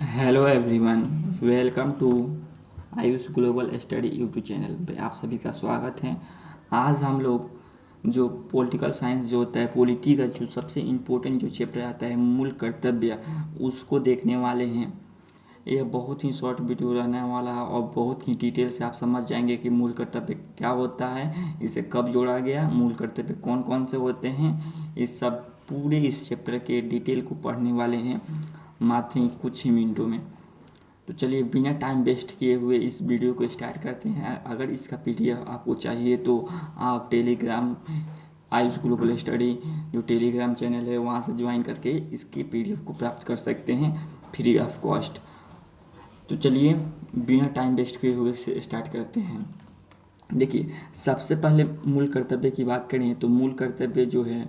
Hello everyone, welcome to Ayush global study YouTube channel पे आप सभी का स्वागत है। आज हम लोग जो पॉलिटिकल साइंस जो होता है, पॉलिटी का जो सबसे इम्पोर्टेंट जो चैप्टर आता है मूल कर्तव्य, उसको देखने वाले हैं। यह बहुत ही शॉर्ट वीडियो रहने वाला है और बहुत ही डिटेल से आप समझ जाएंगे कि मूल कर्तव्य क्या होता है, इसे कब जोड़ा गया, मूल कर्तव्य कौन कौन से होते हैं। इस सब पूरे इस चैप्टर के डिटेल को पढ़ने वाले हैं मात्र ही कुछ ही मिनटों में। तो चलिए बिना टाइम वेस्ट किए हुए इस वीडियो को स्टार्ट करते हैं। अगर इसका पीडीएफ आपको चाहिए तो आप टेलीग्राम आयुष ग्लोबल स्टडी जो टेलीग्राम चैनल है वहाँ से ज्वाइन करके इसकी पीडीएफ को प्राप्त कर सकते हैं फ्री ऑफ कॉस्ट। तो चलिए बिना टाइम वेस्ट किए हुए से स्टार्ट करते हैं। देखिए, सबसे पहले मूल कर्तव्य की बात करें तो मूल कर्तव्य जो है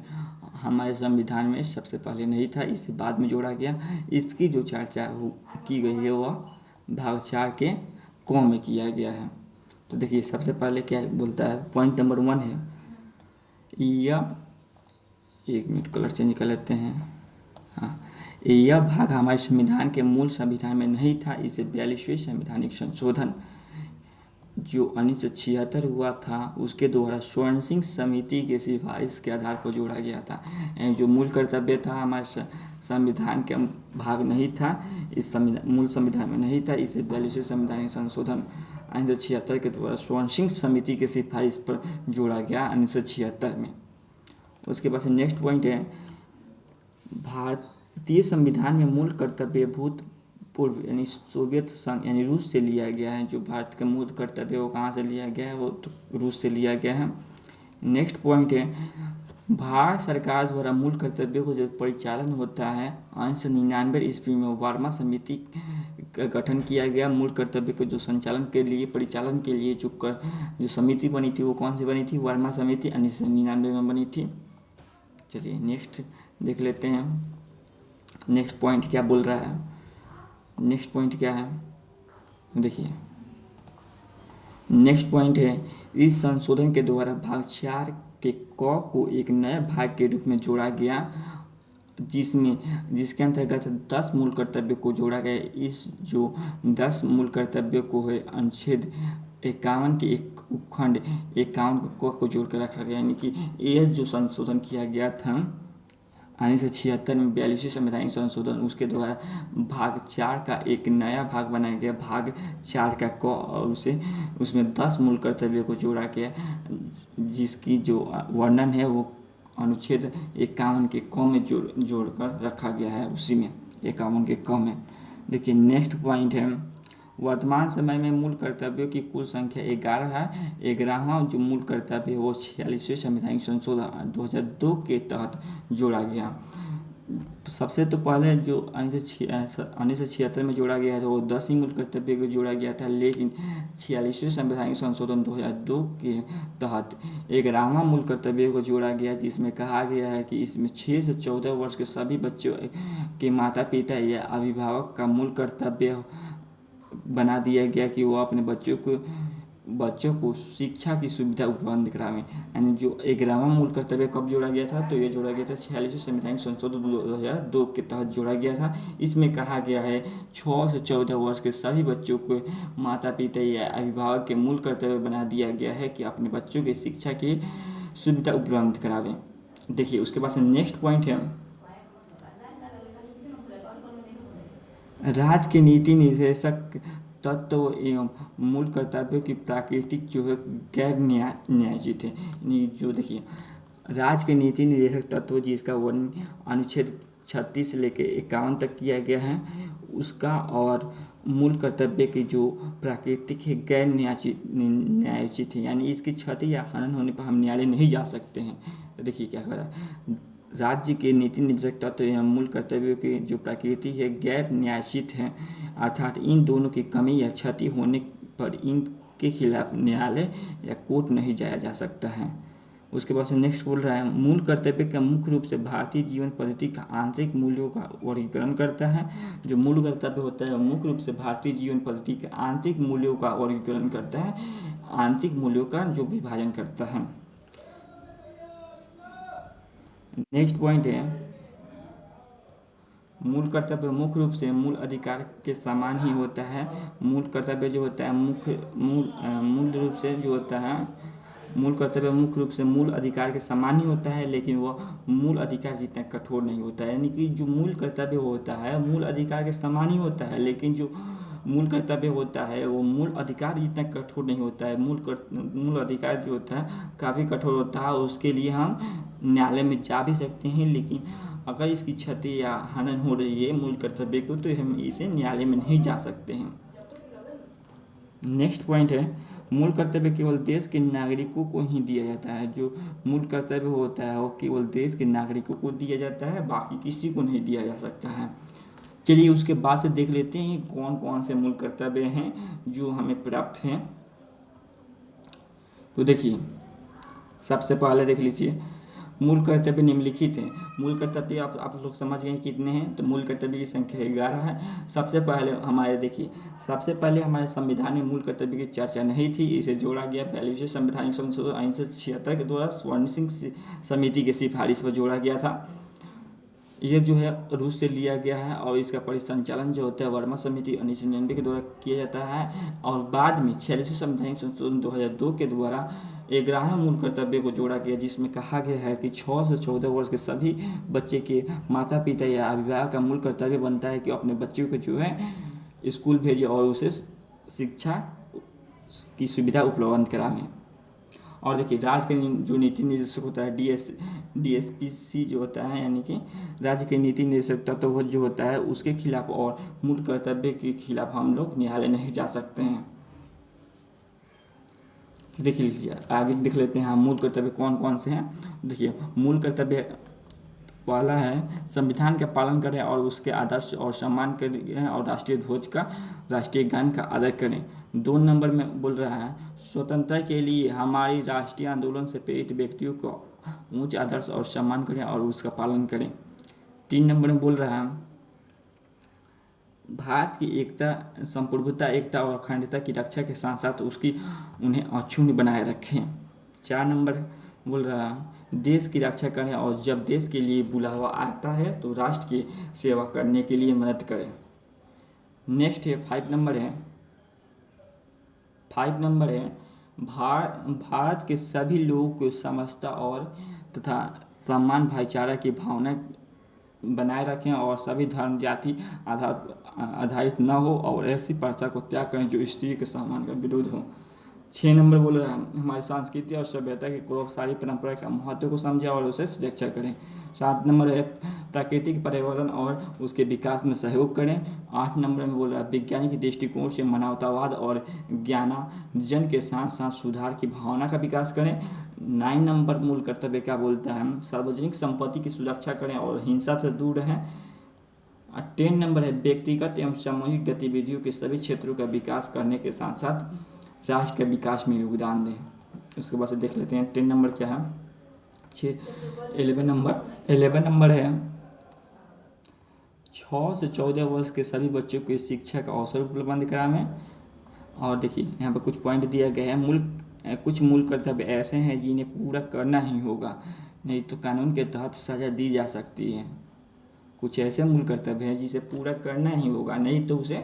हमारे संविधान में सबसे पहले नहीं था, इसे बाद में जोड़ा गया। इसकी जो चर्चा की गई है वह भाग 4 के क में किया गया है। तो देखिए सबसे पहले क्या बोलता है, पॉइंट नंबर 1 है यह, एक मिनट कलर चेंज कर लेते हैं। हाँ, यह भाग हमारे संविधान के मूल संविधान में नहीं था। इसे 42वें संवैधानिक संशोधन जो 1976 हुआ था उसके द्वारा स्वर्ण सिंह समिति की सिफारिश के आधार पर जोड़ा गया था। जो मूल कर्तव्य था हमारे संविधान के भाग नहीं था, इस मूल संविधान में नहीं था। इसे 42वें संवैधानिक संशोधन 1976 के द्वारा स्वर्ण सिंह समिति की सिफारिश पर जोड़ा गया 1976 में। उसके बाद से नेक्स्ट पॉइंट है, भारतीय संविधान में मूल कर्तव्य भूतपूर्व यानी सोवियत संघ यानी रूस से लिया गया है। जो भारत का मूल कर्तव्य वो कहाँ से लिया गया है, वो तो रूस से लिया गया है। नेक्स्ट पॉइंट है, भारत सरकार द्वारा मूल कर्तव्यों को जो परिचालन होता है 1999 ईस्वी में वर्मा समिति का गठन किया गया। मूल कर्तव्य के जो संचालन के लिए परिचालन के लिए जो समिति बनी थी वो कौन सी बनी थी, वर्मा समिति 1999 में बनी थी। चलिए नेक्स्ट देख लेते हैं, नेक्स्ट पॉइंट क्या बोल रहा है। नेक्स्ट पॉइंट क्या है, देखिए नेक्स्ट पॉइंट है, इस संशोधन के द्वारा भाग 4 के क को एक नए भाग के रूप में जोड़ा गया जिसके अंतर्गत 10 मूल कर्तव्य को जोड़ा गया। इस जो 10 मूल कर्तव्य को है अनुच्छेद 51 के एक उपखंड 51 को जोड़कर रखा गया। यानी कि यह जो संशोधन किया गया था 1976 में 42वें संवैधानिक संशोधन, उसके द्वारा भाग 4 का एक नया भाग बनाया गया, भाग 4 का क, और उसमें 10 मूल कर्तव्यों को जोड़ा गया जिसकी जो वर्णन है वो अनुच्छेद 51 के क में जोड़कर रखा गया है, उसी में 51 के क में। देखिए नेक्स्ट पॉइंट है, वर्तमान समय में मूल कर्तव्यों की कुल संख्या 11 है। 11वां जो मूल कर्तव्य है वो 46वें संवैधानिक संशोधन 2002 के तहत जोड़ा गया। सबसे तो पहले जो 1976 में जोड़ा गया था वो 10 ही मूल कर्तव्य को जोड़ा गया था, लेकिन 46वें संवैधानिक संशोधन 2002 के तहत 11वां मूल कर्तव्य को जोड़ा गया, जिसमें कहा गया है कि इसमें 6 से 14 वर्ष के सभी बच्चों के माता पिता या अभिभावक का मूल कर्तव्य बना दिया गया कि वो अपने बच्चों को शिक्षा की सुविधा उपलब्ध करावें। यानी जो 11वां मूल कर्तव्य कब जोड़ा गया था, तो ये जोड़ा गया था 46वें संवैधानिक संशोधन 2002 के तहत जोड़ा गया था। इसमें कहा गया है 6 से 14 वर्ष के सभी बच्चों को माता पिता या अभिभावक के मूल कर्तव्य बना दिया गया है कि अपने बच्चों की शिक्षा की सुविधा उपलब्ध करावें। देखिए उसके बाद से नेक्स्ट पॉइंट है, राज्य के नीति निर्देशक तत्व एवं मूल कर्तव्यों की प्राकृतिक जो है गैर न्यायोचित है। जो देखिए राज्य के नीति निर्देशक तत्व जिसका वर्णन अनुच्छेद 36 से लेकर 51 तक किया गया है उसका, और मूल कर्तव्य की जो प्राकृतिक है गैर न्यायोचित है, यानी इसकी क्षति या हनन होने पर हम न्यायालय नहीं जा सकते हैं। तो देखिए क्या कर रहा है, राज्य के नीति निर्देशक तत्व एवं मूल कर्तव्यों की जो प्रकृति है गैर न्यायोचित है, अर्थात इन दोनों की कमी या क्षति होने पर इनके खिलाफ न्यायालय या कोर्ट नहीं जाया जा सकता है। उसके बाद से नेक्स्ट बोल रहा है, मूल कर्तव्य का मुख्य रूप से भारतीय जीवन पद्धति का आंतरिक मूल्यों का वर्गीकरण करता है। जो मूल कर्तव्य होता है मुख्य रूप से भारतीय जीवन पद्धति के आंतरिक मूल्यों का वर्गीकरण करता है, आंतरिक मूल्यों का जो विभाजन करता है। नेक्स्ट पॉइंट है, मूल कर्तव्य मुख्य रूप से मूल अधिकार के समान ही होता है। मूल कर्तव्य जो होता है मूल रूप से जो होता है मूल कर्तव्य मुख्य रूप से मूल अधिकार के समान ही होता है, लेकिन वह मूल अधिकार जितना कठोर नहीं होता है। यानी कि जो मूल कर्तव्य होता है मूल अधिकार के समान ही होता है, लेकिन जो मूल कर्तव्य होता है वो मूल अधिकार जितना कठोर नहीं होता है। मूल अधिकार जो होता है काफ़ी कठोर होता है, उसके लिए हम न्यायालय में जा भी सकते हैं, लेकिन अगर इसकी क्षति या हनन हो रही है मूल कर्तव्य को तो हम इसे न्यायालय में नहीं जा सकते हैं। नेक्स्ट पॉइंट है मूल कर्तव्य केवल देश के नागरिकों को ही दिया जाता है। जो मूल कर्तव्य होता है वो केवल देश के नागरिकों को दिया जाता है, बाकी किसी को नहीं दिया जा सकता है। चलिए उसके बाद से देख लेते हैं कौन कौन से मूल कर्तव्य हैं जो हमें प्राप्त हैं। तो देखिए सबसे पहले देख लीजिए मूल कर्तव्य निम्नलिखित हैं। मूल कर्तव्य आप लोग समझ गए कितने हैं, तो मूल कर्तव्य की संख्या 11 है। सबसे पहले हमारे संविधान में मूल कर्तव्य की चर्चा नहीं थी, इसे जोड़ा गया 42वें संवैधानिक संशोधन 1976 के द्वारा स्वर्ण सिंह समिति की सिफारिश पर जोड़ा गया था। ये जो है रूस से लिया गया है और इसका परिसंचालन जो होता है वर्मा समिति 1999 के द्वारा किया जाता है, और बाद में 46वें संवैधानिक संशोधन 2002 के द्वारा 11वें मूल कर्तव्य को जोड़ा गया, जिसमें कहा गया है कि 6 से 14 वर्ष के सभी बच्चे के माता पिता या अभिभावक का मूल कर्तव्य बनता है कि अपने बच्चों को जो है स्कूल भेजे और उसे शिक्षा की सुविधा उपलब्ध कराएं। और देखिए राज्य के जो नीति निर्देशक होता है DSPC जो होता है, यानी कि राज्य के नीति निर्देशक तत्व जो होता है उसके खिलाफ और मूल कर्तव्य के खिलाफ हम लोग न्यायालय नहीं जा सकते हैं। देख लीजिए आगे देख लेते हैं मूल कर्तव्य कौन कौन से हैं। देखिए मूल कर्तव्य पहला है संविधान का पालन करें और उसके आदर्श और सम्मान करें और राष्ट्रीय ध्वज का राष्ट्रीय गान का आदर करें। 2 नंबर में बोल रहा है स्वतंत्रता के लिए हमारी राष्ट्रीय आंदोलन से प्रेरित व्यक्तियों को उच्च आदर्श और सम्मान करें और उसका पालन करें। 3 नंबर में बोल रहा है भारत की एकता संप्रभुता एकता और अखंडता की रक्षा के साथ साथ उन्हें अक्षुण्ण बनाए रखें। 4 नंबर बोल रहा है देश की रक्षा करें और जब देश के लिए बुलावा आता है तो राष्ट्र की सेवा करने के लिए मदद करें। नेक्स्ट है 5 नंबर है भारत के सभी लोगों को समझता और तथा सम्मान भाईचारा की भावना बनाए रखें और सभी धर्म जाति आधारित न हो और ऐसी प्रथा को त्याग करें जो स्त्री के सम्मान का विरोध हो। 6 नंबर बोल रहा है हमारी संस्कृति और सभ्यता की गौरवशाली परंपरा का महत्व को समझें और उसे सुरक्षा करें। 7 नंबर है प्राकृतिक पर्यावरण और उसके विकास में सहयोग करें। 8 नंबर में बोल रहा है वैज्ञानिक दृष्टिकोण से मानवतावाद और ज्ञानार्जन के साथ साथ सुधार की भावना का विकास करें। 9 नंबर मूल कर्तव्य क्या बोलता है सार्वजनिक संपत्ति की सुरक्षा करें और हिंसा से दूर रहें। 10 नंबर है व्यक्तिगत एवं सामूहिक गतिविधियों के सभी क्षेत्रों का विकास करने के साथ साथ राष्ट्र के विकास में योगदान दें। उसके बाद से देख लेते हैं 10 नंबर क्या है। 11 नंबर है 6 से 14 वर्ष के सभी बच्चों को शिक्षा का अवसर उपलब्ध कराएं। और देखिए यहाँ पर कुछ पॉइंट दिया गया है कुछ मूल कर्तव्य ऐसे हैं जिन्हें पूरा करना ही होगा, नहीं तो कानून के तहत सज़ा दी जा सकती है। कुछ ऐसे मूल कर्तव्य हैं जिसे पूरा करना ही होगा, नहीं तो उसे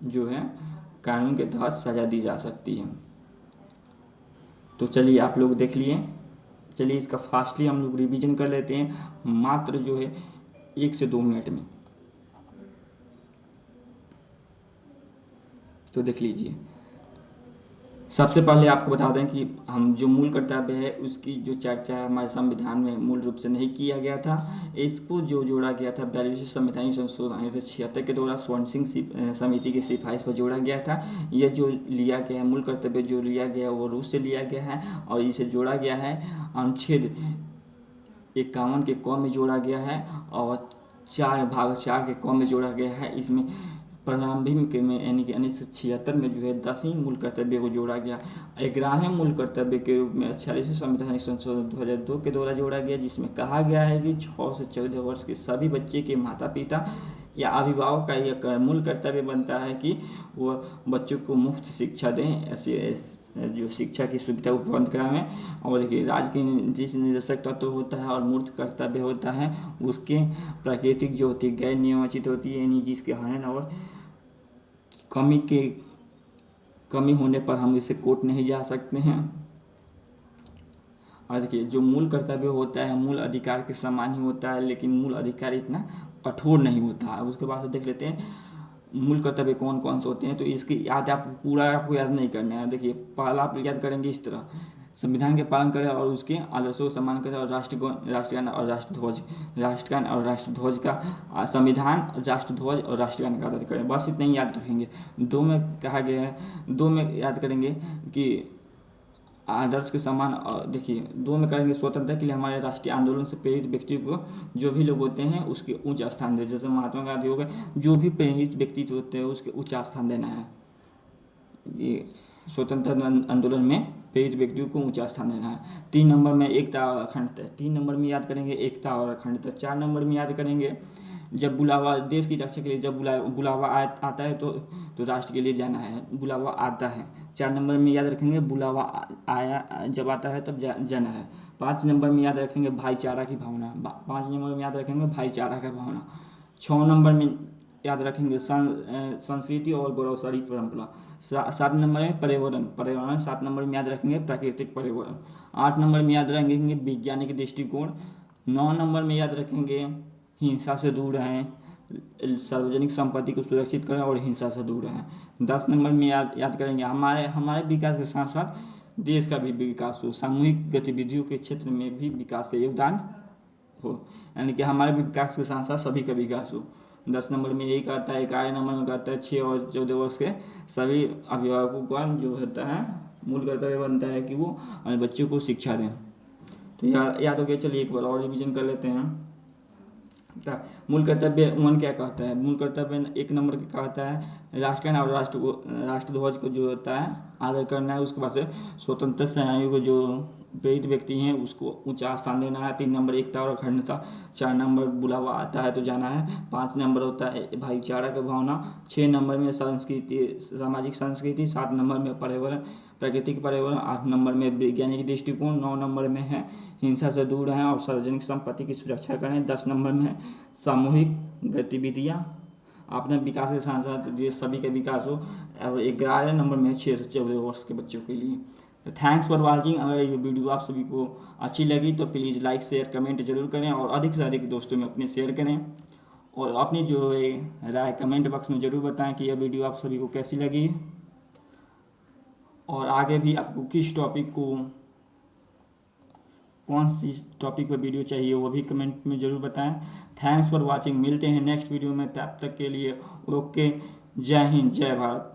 जो है कानून के तहत सज़ा दी जा सकती है। तो चलिए आप लोग देख लिए, चलिए इसका फास्टली हम लोग रिवीजन कर लेते हैं मात्र जो है 1 से 2 मिनट में। तो देख लीजिए सबसे पहले आपको बता दें कि हम जो मूल कर्तव्य है उसकी जो चर्चा है हमारे संविधान में मूल रूप से नहीं किया गया था। इसको जो जोड़ा गया था 42वें संवैधानिक संशोधन 1976 के द्वारा स्वर्ण सिंह समिति की सिफारिश पर जोड़ा गया था। यह जो लिया गया है मूल कर्तव्य जो लिया गया वो रूस से लिया गया है और इसे जोड़ा गया है अनुच्छेद 51 के क में जोड़ा गया है और 4 के क में जोड़ा गया है। इसमें प्रारंभिक में यानी कि 1976 में जो है 10वीं मूल कर्तव्य को जोड़ा गया। 11वें मूल कर्तव्य के रूप में 46वें संवैधानिक संशोधन 2002 के द्वारा जोड़ा गया, जिसमें कहा गया है कि 6 से 14 वर्ष के सभी बच्चे के माता पिता या अभिभावक का यह मूल कर्तव्य बनता है कि वह बच्चों को मुफ्त शिक्षा दें, ऐसे जो शिक्षा की सुविधा उपलब्ध कराएं। और देखिए राज्य के जिस निदेशक तत्व होता है और मूर्त कर्तव्य होता है उसके प्राकृतिक जो होती है गैर नियमित होती है, यानी जिसके हनन और कमी होने पर हम इसे कोर्ट नहीं जा सकते हैं। और देखिए जो मूल कर्तव्य होता है मूल अधिकार के समान ही होता है, लेकिन मूल अधिकार इतना कठोर नहीं होता है। उसके बाद से देख लेते हैं मूल कर्तव्य कौन कौन से होते हैं। तो इसकी याद आपको याद नहीं करना है। देखिए पहला आप याद करेंगे इस तरह, संविधान के पालन करें और उसके आदर्शों को सम्मान करें, और राष्ट्रगान और राष्ट्रध्वज, राष्ट्रगान और राष्ट्रध्वज का संविधान, राष्ट्रध्वज और राष्ट्रगान का आदर करें। बस इतना ही याद रखेंगे। दो में कहा गया है, दो में याद करेंगे कि आदर्श के समान। देखिए दो में करेंगे स्वतंत्रता के लिए हमारे राष्ट्रीय आंदोलन से प्रेरित व्यक्ति को जो भी लोग होते हैं उसके उच्च स्थान दे, जैसे महात्मा गांधी हो गए, जो भी प्रेरित व्यक्ति होते हैं उसके उच्च स्थान देना है। ये स्वतंत्रता आंदोलन में प्रेरित व्यक्तियों को ऊंचा स्थान देना है। 3 नंबर में एकता और अखंडता, 3 नंबर में याद करेंगे एकता और अखंडता। 4 नंबर में याद करेंगे जब बुलावा, देश की रक्षा के लिए जब बुलावा आता है तो राष्ट्र के लिए जाना है, बुलावा आता है। 4 नंबर में याद रखेंगे बुलावा आया जब आता है तब जाना है। 5 नंबर में याद रखेंगे भाईचारा की भावना, 5 नंबर में याद रखेंगे भाईचारा का भावना। 6 नंबर में याद रखेंगे संस्कृति और गौरवशाली परंपरा। 7 नंबर में पर्यावरण 7 नंबर में याद रखेंगे प्राकृतिक पर्यावरण। 8 नंबर में याद रखेंगे वैज्ञानिक दृष्टिकोण। 9 नंबर में याद रखेंगे हिंसा से दूर रहें, सार्वजनिक संपत्ति को सुरक्षित करें और हिंसा से दूर रहें। 10 नंबर में याद करेंगे हमारे विकास के साथ साथ देश का भी विकास हो, सामूहिक गतिविधियों के क्षेत्र में भी विकास का योगदान हो, यानी कि हमारे विकास के साथ साथ सभी का विकास हो। 10 नंबर में यही कहता है। 11 नंबर में कहता है 6 और 14 वर्ष के सभी अभिभावकों का जो होता है मूल कर्तव्य बनता है कि वो अपने बच्चों को शिक्षा दें। तो याद हो गया। चलिए एक बार और रिवीजन कर लेते हैं। मूल कर्तव्य 1 क्या कहता है? मूल कर्तव्य 1 नंबर का कहता है राष्ट्रगान और राष्ट्रध्वज को जो होता है आदर करना है। उसके बाद से स्वतंत्रता सेनानियों को जो प्रेरित व्यक्ति हैं उसको ऊंचा स्थान देना है। 3 नंबर एकता और अखंडता। 4 नंबर बुलावा आता है तो जाना है। 5 नंबर होता है भाईचारा की भावना। 6 नंबर में सामाजिक संस्कृति। 7 नंबर में पर्यावरण, प्राकृतिक पर्यावरण। 8 नंबर में वैज्ञानिक दृष्टिकोण। 9 नंबर में है हिंसा से दूर रहें और सार्वजनिक संपत्ति की सुरक्षा करें। 10 नंबर में है सामूहिक गतिविधियाँ, अपने विकास के साथ साथ देश सभी का विकास हो। और 11 नंबर में 6 से 14 वर्ष के बच्चों के लिए। Thanks for watching. अगर ये वीडियो आप सभी को अच्छी लगी तो प्लीज़ लाइक शेयर कमेंट जरूर करें और अधिक से अधिक दोस्तों में अपने शेयर करें। और अपनी जो है राय कमेंट बॉक्स में ज़रूर बताएं कि यह वीडियो आप सभी को कैसी लगी, और आगे भी आपको किस टॉपिक को, कौन सी टॉपिक पर वीडियो चाहिए वो भी कमेंट में ज़रूर बताएं। Thanks for watching. मिलते हैं नेक्स्ट वीडियो में, तब तक के लिए ओके। जय हिंद, जय भारत।